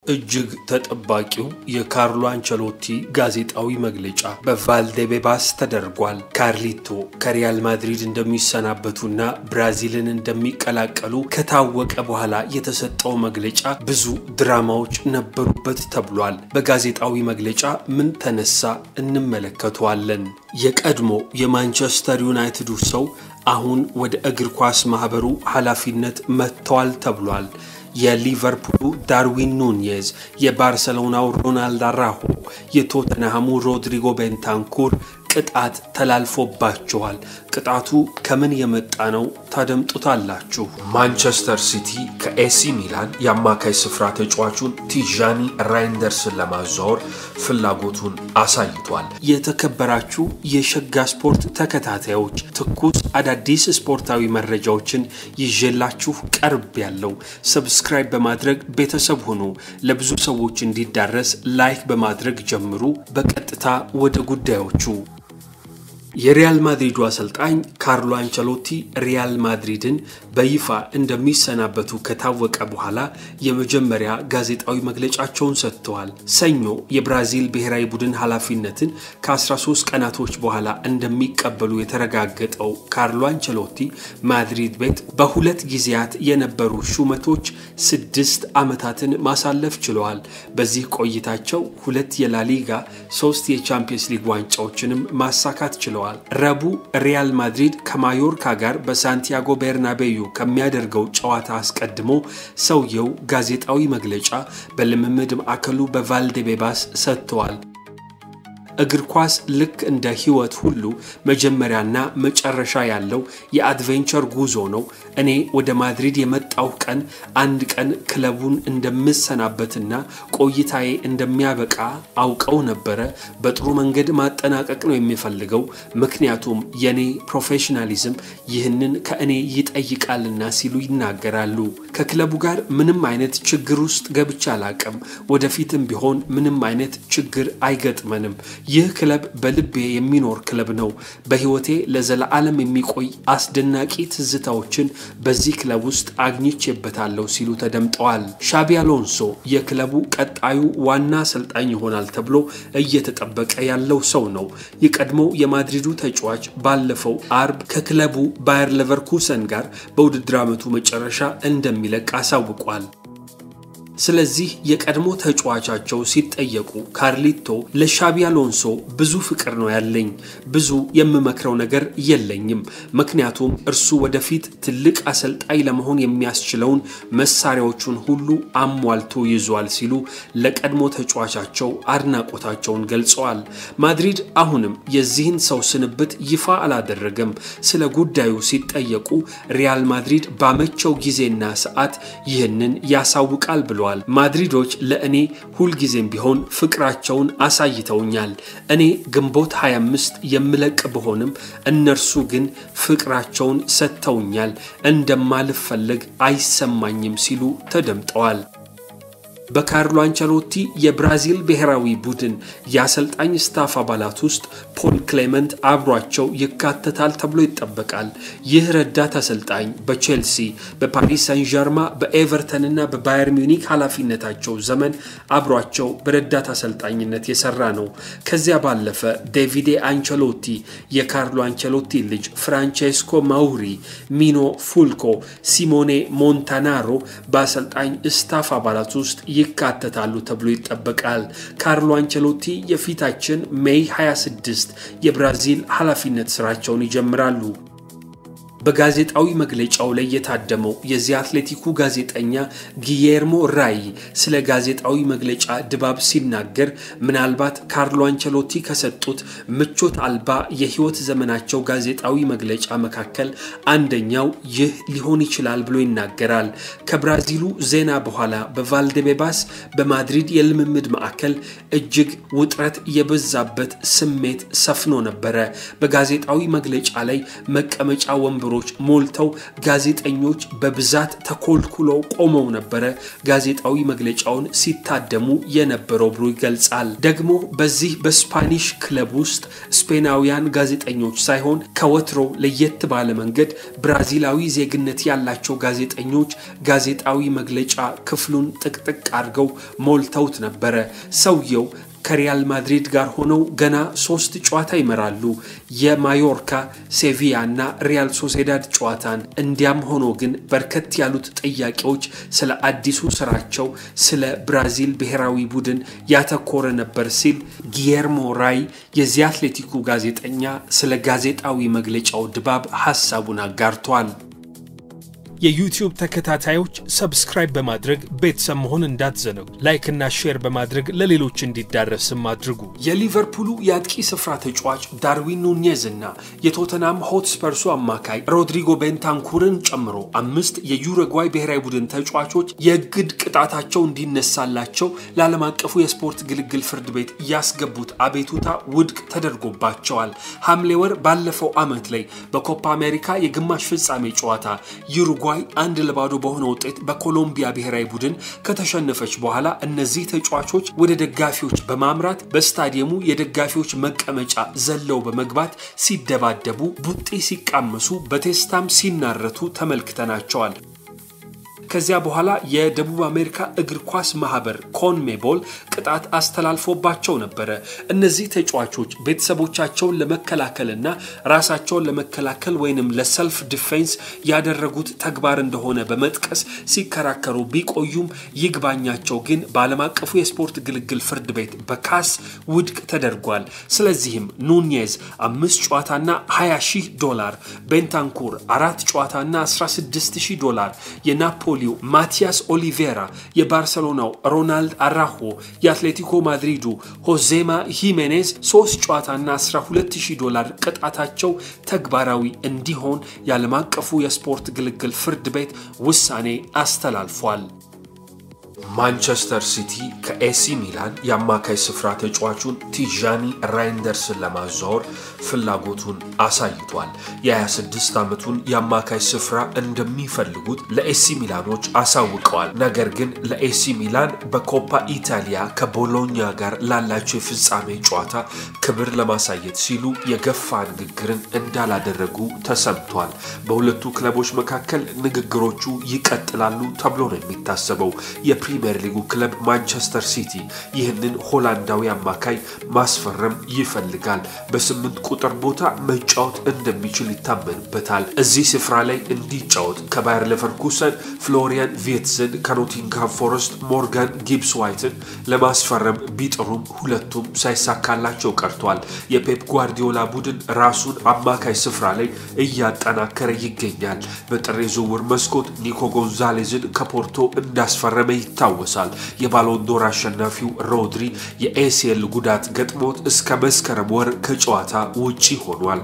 እጅግ ተጠባቂው የካርሎ አንቸሎቲ ጋዜጣዊ መግለጫ በቫልዴቤባስ ተደርጓል። ካርሊቶ ከሪያል ማድሪድ እንደሚሰናበቱና ብራዚልን እንደሚቀላቀሉ ከታወቀ በኋላ የተሰጠው መግለጫ ብዙ ድራማዎች ነበሩበት ተብሏል። በጋዜጣዊ መግለጫ ምን ተነሳ እንመለከተዋለን። የቀድሞ የማንቸስተር ዩናይትድ ሰው አሁን ወደ እግር ኳስ ማህበሩ ኃላፊነት መጥተዋል ተብሏል። የሊቨርፑሉ ዳርዊን ኑኔዝ፣ የባርሰሎናው ሮናልዶ አራሆ፣ የቶተንሃሙ ሮድሪጎ ቤንታንኩር ቅጣት ተላልፎባቸዋል። ቅጣቱ ከምን የመጣ ነው ታደምጡታላችሁ። ማንቸስተር ሲቲ ከኤሲ ሚላን የአማካይ ስፍራ ተጫዋቹን ቲጃኒ ራይንደርስን ለማዛወር ፍላጎቱን አሳይቷል። የተከበራችሁ የሸጋ ስፖርት ተከታታዮች ትኩስ አዳዲስ ስፖርታዊ መረጃዎችን ይዤላችሁ ቀርብ ያለው ሰብስክራይብ በማድረግ ቤተሰብ ሆኑ። ለብዙ ሰዎች እንዲዳረስ ላይክ በማድረግ ጀምሩ። በቀጥታ ወደ ጉዳዮቹ የሪያል ማድሪዱ አሰልጣኝ ካርሎ አንቸሎቲ ሪያል ማድሪድን በይፋ እንደሚሰናበቱ ከታወቀ በኋላ የመጀመሪያ ጋዜጣዊ መግለጫቸውን ሰጥተዋል። ሰኞ የብራዚል ብሔራዊ ቡድን ኃላፊነትን ከ13 ቀናቶች በኋላ እንደሚቀበሉ የተረጋገጠው ካርሎ አንቸሎቲ ማድሪድ ቤት በሁለት ጊዜያት የነበሩ ሹመቶች 6 ዓመታትን ማሳለፍ ችለዋል። በዚህ ቆይታቸው 2 የላሊጋ 3 የቻምፒየንስ ሊግ ዋንጫዎችንም ማሳካት ችለዋል። ረቡ ሪያል ማድሪድ ከማዮርካ ጋር በሳንቲያጎ ቤርናቤዩ ከሚያደርገው ጨዋታ አስቀድሞ ሰውየው ጋዜጣዊ መግለጫ በልምምድ ማዕከሉ በቫልዴቤባስ ሰጥተዋል። እግር ኳስ ልክ እንደ ህይወት ሁሉ መጀመሪያና መጨረሻ ያለው የአድቬንቸር ጉዞ ነው። እኔ ወደ ማድሪድ የመጣው ቀን አንድ ቀን ክለቡን እንደምሰናበትና ቆይታዬ እንደሚያበቃ አውቀው ነበር። በጥሩ መንገድ ማጠናቀቅ ነው የሚፈልገው፣ ምክንያቱም የኔ ፕሮፌሽናሊዝም ይህንን ከእኔ ይጠይቃልና ሲሉ ይናገራሉ። ከክለቡ ጋር ምንም አይነት ችግር ውስጥ ገብቼ አላቅም። ወደፊትም ቢሆን ምንም አይነት ችግር አይገጥመንም። ይህ ክለብ በልቤ የሚኖር ክለብ ነው። በህይወቴ ለዘላለም የሚቆይ አስደናቂ ትዝታዎችን በዚህ ክለብ ውስጥ አግኝቼበታለሁ ሲሉ ተደምጠዋል። ሻቢ አሎንሶ የክለቡ ቀጣዩ ዋና አሰልጣኝ ይሆናል ተብሎ እየተጠበቀ ያለው ሰው ነው። የቀድሞ የማድሪዱ ተጫዋች ባለፈው አርብ ከክለቡ ባየር ሌቨርኩሰን ጋር በውድድር ዓመቱ መጨረሻ እንደሚለቅ አሳውቋል። ስለዚህ የቀድሞ ተጫዋቻቸው ሲጠየቁ ካርሊቶ ለሻቢ አሎንሶ ብዙ ፍቅር ነው ያለኝ፣ ብዙ የምመክረው ነገር የለኝም፣ ምክንያቱም እርሱ ወደፊት ትልቅ አሰልጣኝ ለመሆን የሚያስችለውን መሳሪያዎቹን ሁሉ አሟልቶ ይዟል ሲሉ ለቀድሞ ተጫዋቻቸው አድናቆታቸውን ገልጸዋል። ማድሪድ አሁንም የዚህን ሰው ስንብት ይፋ አላደረገም። ስለ ጉዳዩ ሲጠየቁ ሪያል ማድሪድ ባመቸው ጊዜና ሰዓት ይህንን ያሳውቃል ብሎ ማድሪዶች ለእኔ ሁሉ ጊዜም ቢሆን ፍቅራቸውን አሳይተውኛል። እኔ ግንቦት 25 የምለቅ በሆንም እነርሱ ግን ፍቅራቸውን ሰጥተውኛል፣ እንደማልፈልግ አይሰማኝም ሲሉ ተደምጠዋል። በካርሎ አንቸሎቲ የብራዚል ብሔራዊ ቡድን የአሰልጣኝ ስታፍ አባላት ውስጥ ፖል ክሌመንት አብሯቸው ይካተታል ተብሎ ይጠበቃል። ይህ ረዳት አሰልጣኝ በቼልሲ፣ በፓሪስ ሳን ዠርማ፣ በኤቨርተንና በባየር ሚዩኒክ ኃላፊነታቸው ዘመን አብሯቸው በረዳት አሰልጣኝነት የሰራ ነው። ከዚያ ባለፈ ዴቪድ አንቸሎቲ፣ የካርሎ አንቸሎቲ ልጅ ፍራንቼስኮ ማውሪ፣ ሚኖ ፉልኮ፣ ሲሞኔ ሞንታናሮ በአሰልጣኝ ስታፍ አባላት ውስጥ ይካተታሉ ተብሎ ይጠበቃል። ካርሎ አንቸሎቲ የፊታችን ሜይ 26 የብራዚል ኃላፊነት ስራቸውን ይጀምራሉ። በጋዜጣዊ መግለጫው ላይ የታደመው የዚህ አትሌቲኩ ጋዜጠኛ ጊየርሞ ራይ ስለ ጋዜጣዊ መግለጫ ድባብ ሲናገር ምናልባት ካርሎ አንቸሎቲ ከሰጡት ምቾት አልባ የህይወት ዘመናቸው ጋዜጣዊ መግለጫ መካከል አንደኛው ይህ ሊሆን ይችላል ብሎ ይናገራል። ከብራዚሉ ዜና በኋላ በቫልዴቤባስ በማድሪድ የልምምድ ማዕከል እጅግ ውጥረት የበዛበት ስሜት ሰፍኖ ነበር። በጋዜጣዊ መግለጫ ላይ መቀመጫ ወንበሩ ወንበሮች ሞልተው ጋዜጠኞች በብዛት ተኮልኩለው ቆመው ነበር ጋዜጣዊ መግለጫውን ሲታደሙ የነበረው ብሎ ይገልጻል። ደግሞ በዚህ በስፓኒሽ ክለብ ውስጥ ስፔናውያን ጋዜጠኞች ሳይሆን ከወትሮ ለየት ባለ መንገድ ብራዚላዊ ዜግነት ያላቸው ጋዜጠኞች ጋዜጣዊ መግለጫ ክፍሉን ጥቅጥቅ አድርገው ሞልተውት ነበር። ሰውየው ከሪያል ማድሪድ ጋር ሆነው ገና 3 ጨዋታ ይመራሉ፣ የማዮርካ፣ ሴቪያ እና ሪያል ሶሴዳድ ጨዋታን። እንዲያም ሆኖ ግን በርከት ያሉት ጥያቄዎች ስለ አዲሱ ስራቸው ስለ ብራዚል ብሔራዊ ቡድን ያተኮረ ነበር ሲል ጊየርሞ ራይ የዚህ አትሌቲኩ ጋዜጠኛ ስለ ጋዜጣዊ መግለጫው ድባብ ሐሳቡን አጋርቷል። የዩቲዩብ ተከታታዮች ሰብስክራይብ በማድረግ ቤተሰብ መሆን እንዳትዘነጉ፣ ላይክ እና ሼር በማድረግ ለሌሎች እንዲዳረስም አድርጉ። የሊቨርፑሉ የአጥቂ ስፍራ ተጫዋች ዳርዊን ኑኔዝ እና የቶተናም ሆትስፐርሱ አማካይ ሮድሪጎ ቤንታንኩርን ጨምሮ 5 የዩሩጓይ ብሔራዊ ቡድን ተጫዋቾች የግድ ቅጣታቸው እንዲነሳላቸው ለዓለም አቀፉ የስፖርት ግልግል ፍርድ ቤት ያስገቡት አቤቱታ ውድቅ ተደርጎባቸዋል። ሐምሌ ወር ባለፈው ዓመት ላይ በኮፓ አሜሪካ የግማሽ ፍጻሜ ጨዋታ ዩሩጓይ 1-0 በሆነ ውጤት በኮሎምቢያ ብሔራዊ ቡድን ከተሸነፈች በኋላ እነዚህ ተጫዋቾች ወደ ደጋፊዎች በማምራት በስታዲየሙ የደጋፊዎች መቀመጫ ዘለው በመግባት ሲደባደቡ፣ ቡጢ ሲቃመሱ፣ በቴስታም ሲናረቱ ተመልክተናቸዋል። ከዚያ በኋላ የደቡብ አሜሪካ እግር ኳስ ማህበር ኮንሜቦል ቅጣት አስተላልፎባቸው ነበር። እነዚህ ተጫዋቾች ቤተሰቦቻቸውን ለመከላከልና ራሳቸውን ለመከላከል ወይንም ለሰልፍ ዲፌንስ ያደረጉት ተግባር እንደሆነ በመጥቀስ ሲከራከሩ ቢቆዩም ይግባኛቸው ግን በዓለም አቀፉ የስፖርት ግልግል ፍርድ ቤት በካስ ውድቅ ተደርጓል። ስለዚህም ኑኔዝ 5 ጨዋታና $20,000፣ ቤንታንኩር 4 ጨዋታና $16,000፣ የናፖሊ ማቲያስ ኦሊቬራ፣ የባርሴሎናው ሮናልድ አራሆ፣ የአትሌቲኮ ማድሪዱ ሆዜማ ሂሜኔዝ 3 ጨዋታና $12,000 ቅጣታቸው ተግባራዊ እንዲሆን የዓለም አቀፉ የስፖርት ግልግል ፍርድ ቤት ውሳኔ አስተላልፏል። ማንቸስተር ሲቲ ከኤሲ ሚላን የአማካይ ስፍራ ተጫዋቹን ቲጃኒ ራይንደርስን ለማዛወር ፍላጎቱን አሳይቷል። የ26 ዓመቱን የአማካይ ስፍራ እንደሚፈልጉት ለኤሲ ሚላኖች አሳውቀዋል። ነገር ግን ለኤሲ ሚላን በኮፓ ኢታሊያ ከቦሎኛ ጋር ላላቸው የፍጻሜ ጨዋታ ክብር ለማሳየት ሲሉ የገፋ ንግግርን እንዳላደረጉ ተሰምቷል። በሁለቱ ክለቦች መካከል ንግግሮቹ ይቀጥላሉ ተብሎ ነው የሚታሰበው። የፕሪሚየር ሊጉ ክለብ ማንቸስተር ሲቲ ይህንን ሆላንዳዊ አማካይ ማስፈረም ይፈልጋል። በ8 ቁጥር ቦታ መጫወት እንደሚችል ይታመንበታል። እዚህ ስፍራ ላይ እንዲጫወት ከባየር ሌቨርኩሰን ፍሎሪያን ቪርትዝን፣ ከኖቲንግሃም ፎረስት ሞርጋን ጊብስ ዋይትን ለማስፈረም ቢጥሩም ሁለቱም ሳይሳካላቸው ቀርቷል። የፔፕ ጓርዲዮላ ቡድን ራሱን አማካይ ስፍራ ላይ እያጠናከረ ይገኛል። በጥር የዝውውር መስኮት ኒኮ ጎንዛሌዝን ከፖርቶ እንዳስፈረመ ይታወሳል። የባሎን ዶር አሸናፊው ሮድሪ የኤሲኤል ጉዳት ገጥሞት እስከ መስከረም ወር ከጨዋታ ውጪ ሆኗል።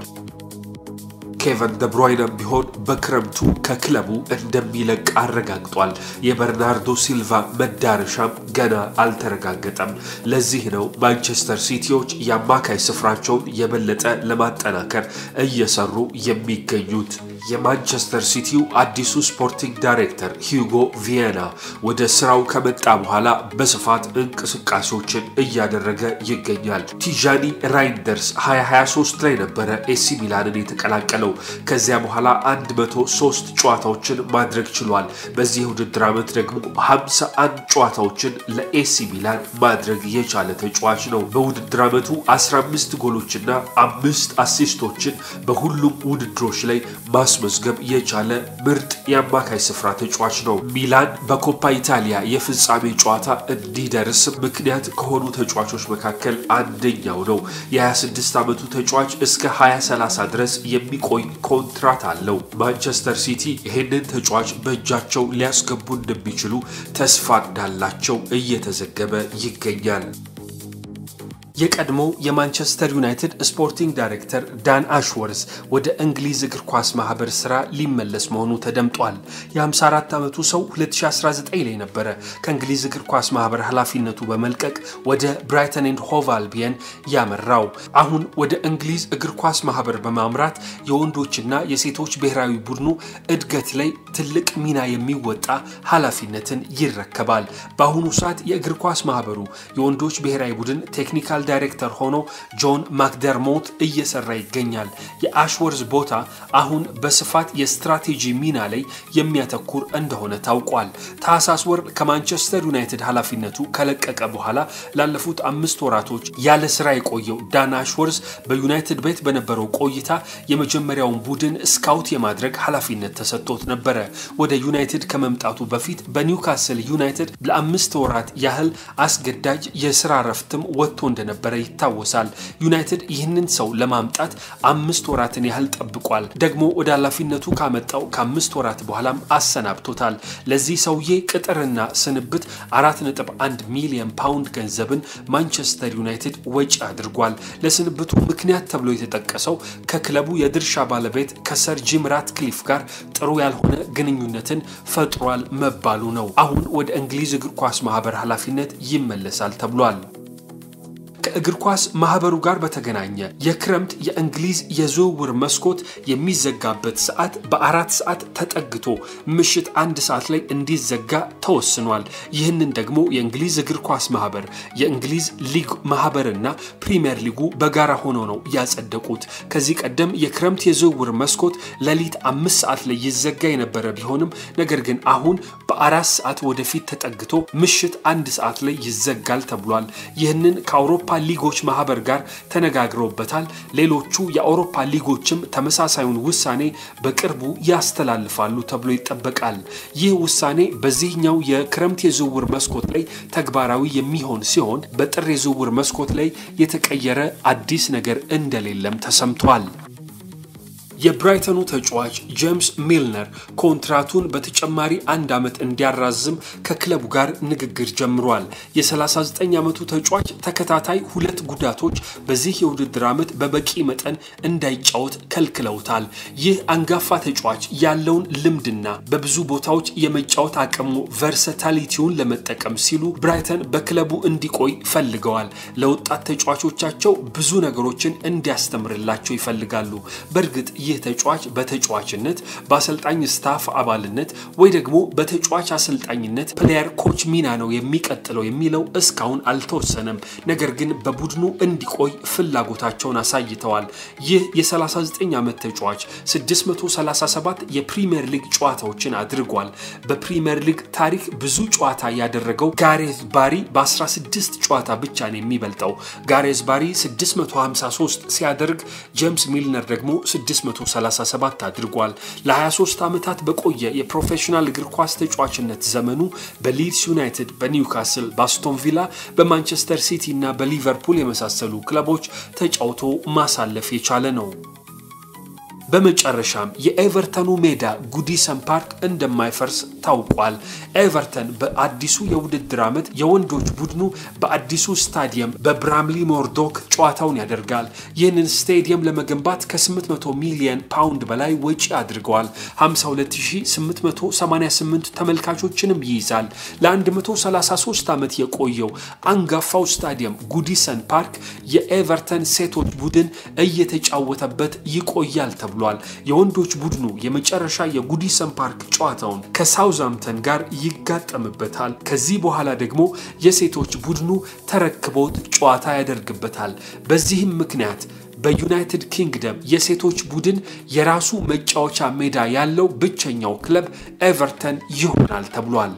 ኬቨን ደብሮይነ ቢሆን በክረምቱ ከክለቡ እንደሚለቅ አረጋግጧል። የበርናርዶ ሲልቫ መዳረሻም ገና አልተረጋገጠም። ለዚህ ነው ማንቸስተር ሲቲዎች የአማካይ ስፍራቸውን የበለጠ ለማጠናከር እየሰሩ የሚገኙት። የማንቸስተር ሲቲው አዲሱ ስፖርቲንግ ዳይሬክተር ሂጎ ቪየና ወደ ስራው ከመጣ በኋላ በስፋት እንቅስቃሴዎችን እያደረገ ይገኛል። ቲጃኒ ራይንደርስ 2023 ላይ ነበረ ኤሲ ሚላንን የተቀላቀለው። ከዚያ በኋላ 103 ጨዋታዎችን ማድረግ ችሏል። በዚህ ውድድር ዓመት ደግሞ 51 ጨዋታዎችን ለኤሲ ሚላን ማድረግ የቻለ ተጫዋች ነው። በውድድር ዓመቱ 15 ጎሎችና 5 አሲስቶችን በሁሉም ውድድሮች ላይ ማስመዝገብ የቻለ ምርጥ የአማካይ ስፍራ ተጫዋች ነው። ሚላን በኮፓ ኢታሊያ የፍጻሜ ጨዋታ እንዲደርስ ምክንያት ከሆኑ ተጫዋቾች መካከል አንደኛው ነው። የ26 ዓመቱ ተጫዋች እስከ 2030 ድረስ የሚቆይ ኮንትራት አለው። ማንቸስተር ሲቲ ይህንን ተጫዋች በእጃቸው ሊያስገቡ እንደሚችሉ ተስፋ እንዳላቸው እየተዘገበ ይገኛል። የቀድሞ የማንቸስተር ዩናይትድ ስፖርቲንግ ዳይሬክተር ዳን አሽወርዝ ወደ እንግሊዝ እግር ኳስ ማህበር ስራ ሊመለስ መሆኑ ተደምጧል። የ54 ዓመቱ ሰው 2019 ላይ ነበር ከእንግሊዝ እግር ኳስ ማህበር ኃላፊነቱ በመልቀቅ ወደ ብራይተን ኤንድ ሆቭ አልቢየን ያመራው። አሁን ወደ እንግሊዝ እግር ኳስ ማህበር በማምራት የወንዶችና የሴቶች ብሔራዊ ቡድኑ እድገት ላይ ትልቅ ሚና የሚወጣ ኃላፊነትን ይረከባል። በአሁኑ ሰዓት የእግር ኳስ ማህበሩ የወንዶች ብሔራዊ ቡድን ቴክኒካል ዳይሬክተር ሆኖ ጆን ማክደርሞት እየሰራ ይገኛል። የአሽወርዝ ቦታ አሁን በስፋት የስትራቴጂ ሚና ላይ የሚያተኩር እንደሆነ ታውቋል። ታህሳስ ወር ከማንቸስተር ዩናይትድ ኃላፊነቱ ከለቀቀ በኋላ ላለፉት 5 ወራቶች ያለ ስራ የቆየው ዳን አሽወርዝ በዩናይትድ ቤት በነበረው ቆይታ የመጀመሪያውን ቡድን ስካውት የማድረግ ኃላፊነት ተሰጥቶት ነበር። ወደ ዩናይትድ ከመምጣቱ በፊት በኒውካስል ዩናይትድ ለ5 ወራት ያህል አስገዳጅ የስራ ረፍትም ወጥቶ እንደነበረ ይታወሳል። ዩናይትድ ይህንን ሰው ለማምጣት 5 ወራትን ያህል ጠብቋል። ደግሞ ወደ ኃላፊነቱ ካመጣው ከ5 ወራት በኋላም አሰናብቶታል። ለዚህ ሰውዬ ቅጥርና ስንብት 4.1 ሚሊዮን ፓውንድ ገንዘብን ማንቸስተር ዩናይትድ ወጪ አድርጓል። ለስንብቱ ምክንያት ተብሎ የተጠቀሰው ከክለቡ የድርሻ ባለቤት ከሰር ጂም ራትክሊፍ ጋር ጥሩ ያልሆነ ግንኙነትን ፈጥሯል መባሉ ነው። አሁን ወደ እንግሊዝ እግር ኳስ ማህበር ኃላፊነት ይመለሳል ተብሏል። ከእግር ኳስ ማህበሩ ጋር በተገናኘ የክረምት የእንግሊዝ የዝውውር መስኮት የሚዘጋበት ሰዓት በ4 ሰዓት ተጠግቶ ምሽት 1 ሰዓት ላይ እንዲዘጋ ተወስኗል። ይህንን ደግሞ የእንግሊዝ እግር ኳስ ማህበር የእንግሊዝ ሊግ ማህበርና ፕሪሚየር ሊጉ በጋራ ሆነው ነው ያጸደቁት። ከዚህ ቀደም የክረምት የዝውውር መስኮት ሌሊት 5 ሰዓት ላይ ይዘጋ የነበረ ቢሆንም ነገር ግን አሁን በ4 ሰዓት ወደፊት ተጠግቶ ምሽት 1 ሰዓት ላይ ይዘጋል ተብሏል። ይህንን ከአውሮፓ ሊጎች ማህበር ጋር ተነጋግረውበታል። ሌሎቹ የአውሮፓ ሊጎችም ተመሳሳዩን ውሳኔ በቅርቡ ያስተላልፋሉ ተብሎ ይጠበቃል። ይህ ውሳኔ በዚህኛው የክረምት የዝውውር መስኮት ላይ ተግባራዊ የሚሆን ሲሆን በጥር የዝውውር መስኮት ላይ የተቀየረ አዲስ ነገር እንደሌለም ተሰምቷል። የብራይተኑ ተጫዋች ጄምስ ሚልነር ኮንትራቱን በተጨማሪ 1 ዓመት እንዲያራዝም ከክለቡ ጋር ንግግር ጀምሯል። የ39 ዓመቱ ተጫዋች ተከታታይ 2 ጉዳቶች በዚህ የውድድር ዓመት በበቂ መጠን እንዳይጫወት ከልክለውታል። ይህ አንጋፋ ተጫዋች ያለውን ልምድና በብዙ ቦታዎች የመጫወት አቅሙ ቨርሳታሊቲውን ለመጠቀም ሲሉ ብራይተን በክለቡ እንዲቆይ ፈልገዋል። ለወጣት ተጫዋቾቻቸው ብዙ ነገሮችን እንዲያስተምርላቸው ይፈልጋሉ። በእርግጥ ይህ ተጫዋች በተጫዋችነት በአሰልጣኝ ስታፍ አባልነት ወይ ደግሞ በተጫዋች አሰልጣኝነት ፕሌየር ኮች ሚና ነው የሚቀጥለው የሚለው እስካሁን አልተወሰነም። ነገር ግን በቡድኑ እንዲቆይ ፍላጎታቸውን አሳይተዋል። ይህ የ39 ዓመት ተጫዋች 637 የፕሪሚየር ሊግ ጨዋታዎችን አድርጓል። በፕሪሚየር ሊግ ታሪክ ብዙ ጨዋታ ያደረገው ጋሬዝ ባሪ በ16 ጨዋታ ብቻ ነው የሚበልጠው። ጋሬዝ ባሪ 653 ሲያደርግ ጄምስ ሚልነር ደግሞ 637 አድርጓል። ለ23 ዓመታት በቆየ የፕሮፌሽናል እግር ኳስ ተጫዋችነት ዘመኑ በሊድስ ዩናይትድ፣ በኒውካስል፣ በአስቶን ቪላ፣ በማንቸስተር ሲቲ እና በሊቨርፑል የመሳሰሉ ክለቦች ተጫውቶ ማሳለፍ የቻለ ነው። በመጨረሻም የኤቨርተኑ ሜዳ ጉዲሰን ፓርክ እንደማይፈርስ ታውቋል። ኤቨርተን በአዲሱ የውድድር ዓመት የወንዶች ቡድኑ በአዲሱ ስታዲየም በብራምሊ ሞርዶክ ጨዋታውን ያደርጋል። ይህንን ስታዲየም ለመገንባት ከ800 ሚሊዮን ፓውንድ በላይ ወጪ አድርገዋል። 52888 ተመልካቾችንም ይይዛል። ለ133 ዓመት የቆየው አንጋፋው ስታዲየም ጉዲሰን ፓርክ የኤቨርተን ሴቶች ቡድን እየተጫወተበት ይቆያል ተብሏል። የወንዶች ቡድኑ የመጨረሻ የጉዲሰን ፓርክ ጨዋታውን ከሳውዛምፕተን ጋር ይጋጠምበታል። ከዚህ በኋላ ደግሞ የሴቶች ቡድኑ ተረክቦት ጨዋታ ያደርግበታል። በዚህም ምክንያት በዩናይትድ ኪንግደም የሴቶች ቡድን የራሱ መጫወቻ ሜዳ ያለው ብቸኛው ክለብ ኤቨርተን ይሆናል ተብሏል።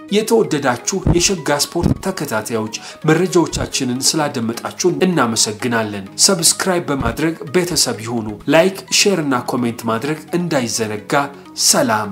የተወደዳችሁ የሸጋ ስፖርት ተከታታዮች መረጃዎቻችንን ስላደመጣችሁ እናመሰግናለን። ሰብስክራይብ በማድረግ ቤተሰብ ይሁኑ። ላይክ፣ ሼር እና ኮሜንት ማድረግ እንዳይዘነጋ። ሰላም።